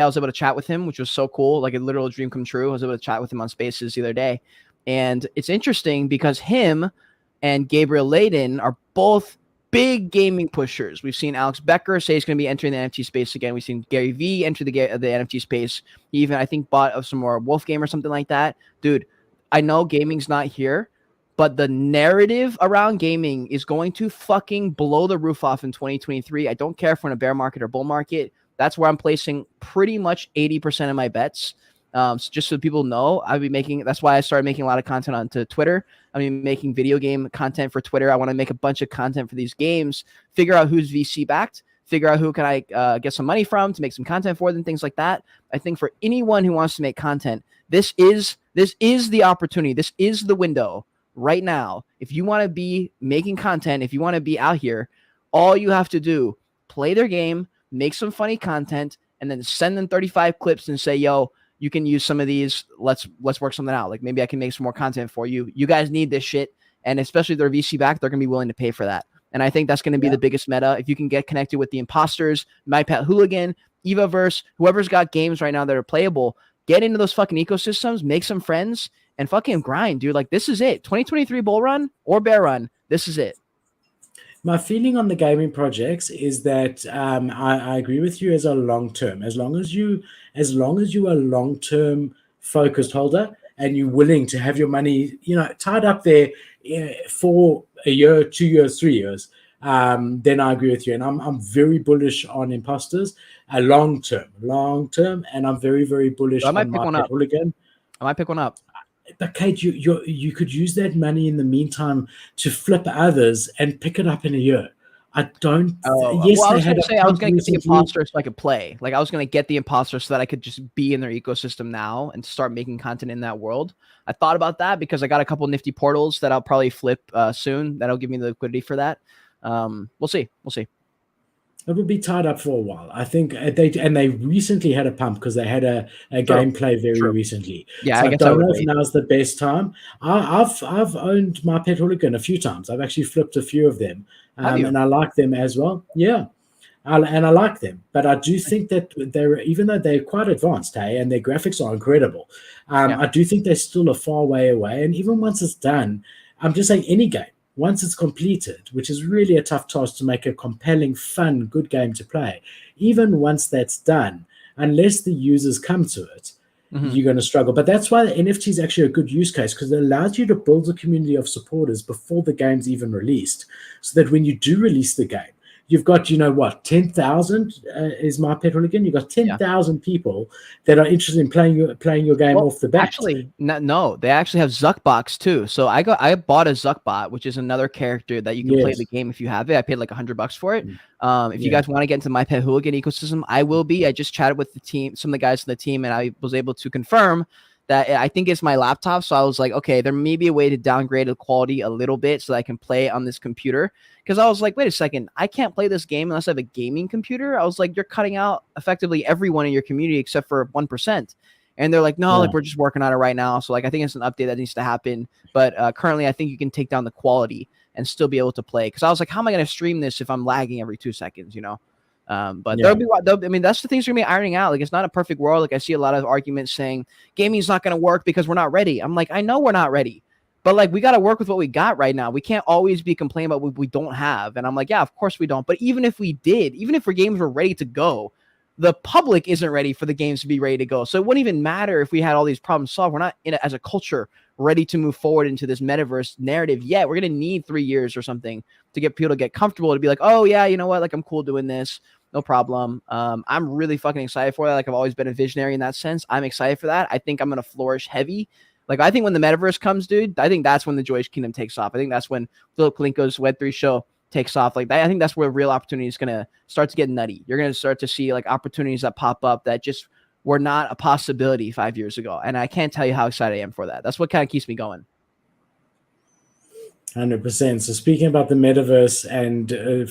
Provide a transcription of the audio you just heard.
I was able to chat with him, which was so cool, like a literal dream come true. I was able to chat with him on Spaces the other day. And it's interesting because him and Gabriel Layden are both big gaming pushers. We've seen Alex Becker say he's going to be entering the NFT space again. We've seen Gary Vee enter the NFT space. He even, I think, bought some more Wolf Game or something like that. Dude, I know gaming's not here, but the narrative around gaming is going to fucking blow the roof off in 2023. I don't care if we're in a bear market or bull market. That's where I'm placing pretty much 80% of my bets. So just so people know, that's why I started making a lot of content onto Twitter. I mean, making video game content for Twitter. I want to make a bunch of content for these games, figure out who's VC backed, figure out who can I get some money from to make some content for them, things like that. I think for anyone who wants to make content, this is the opportunity. This is the window right now. If you want to be making content, if you want to be out here, all you have to do, play their game, make some funny content, and then send them 35 clips and say, yo, you can use some of these. Let's work something out. Like maybe I can make some more content for you. You guys need this shit. And especially if they're VC back, they're going to be willing to pay for that. And I think that's going to be the biggest meta. If you can get connected with the imposters, My Pet Hooligan, Evaverse, whoever's got games right now that are playable, get into those fucking ecosystems, make some friends, and fucking grind, dude. Like this is it. 2023 bull run or bear run. This is it. My feeling on the gaming projects is that I agree with you as a long term. As long as you are long term focused holder and you're willing to have your money, tied up there for a year, 2 years, 3 years, then I agree with you. And I'm very bullish on imposters, long term, and I'm very, very bullish on My Pet Hooligan. I might pick one up. But Kate, you could use that money in the meantime to flip others and pick it up in a year. I don't. Yes, well, I was going to say I was going to get the imposter so I could play. Like I was going to get the imposter so that I could just be in their ecosystem now and start making content in that world. I thought about that because I got a couple nifty portals that I'll probably flip soon. That'll give me the liquidity for that. We'll see. It will be tied up for a while. I think they recently had a pump because they had a gameplay very recently. Yeah, so I don't know if now's the best time. I've owned My Pet Hooligan a few times. I've actually flipped a few of them, and I like them as well. Yeah, I like them. But I do think that even though they're quite advanced, and their graphics are incredible, I do think they're still a far way away. And even once it's done, I'm just saying any game. Once it's completed, which is really a tough task to make a compelling, fun, good game to play, even once that's done, unless the users come to it, you're going to struggle. But that's why the NFT is actually a good use case because it allows you to build a community of supporters before the game's even released, so that when you do release the game, you've got, 10,000 is My Pet Hooligan. You've got 10,000 people that are interested in playing your game off the bat. Actually, no, they actually have Zuckbox too. So I bought a Zuckbot, which is another character that you can play the game if you have it. I paid like $100 for it. If you guys want to get into My Pet Hooligan ecosystem, I will be. I just chatted with the team, some of the guys in the team, and I was able to confirm that I think it's my laptop. So I was like, okay, there may be a way to downgrade the quality a little bit so that I can play on this computer. Because I was like, wait a second, I can't play this game unless I have a gaming computer. I was like, you're cutting out effectively everyone in your community except for 1%. And they're like, no, like we're just working on it right now. So like, I think it's an update that needs to happen. But currently, I think you can take down the quality and still be able to play. Because I was like, how am I going to stream this if I'm lagging every 2 seconds, But there'll be, I mean, that's the things we're going to be ironing out. Like, it's not a perfect world. Like, I see a lot of arguments saying gaming's not going to work because we're not ready. I'm like, I know we're not ready, but like, we got to work with what we got right now. We can't always be complaining about what we don't have. And I'm like, yeah, of course we don't. But even if we did, even if our games were ready to go, the public isn't ready for the games to be ready to go. So it wouldn't even matter if we had all these problems solved. We're not as a culture ready to move forward into this metaverse narrative yet. We're going to need 3 years or something to get people to get comfortable, to be like, oh yeah, you know what? Like, I'm cool doing this. No problem. I'm really fucking excited for that. Like, I've always been a visionary in that sense. I'm excited for that. I think I'm going to flourish heavy. Like, I think when the metaverse comes, dude, I think that's when the Joyous Kingdom takes off. I think that's when Philip Kalinko's Web3 show takes off. Like, I think that's where real opportunity is going to start to get nutty. You're going to start to see like opportunities that pop up that just were not a possibility 5 years ago. And I can't tell you how excited I am for that. That's what kind of keeps me going. 100%. So speaking about the metaverse and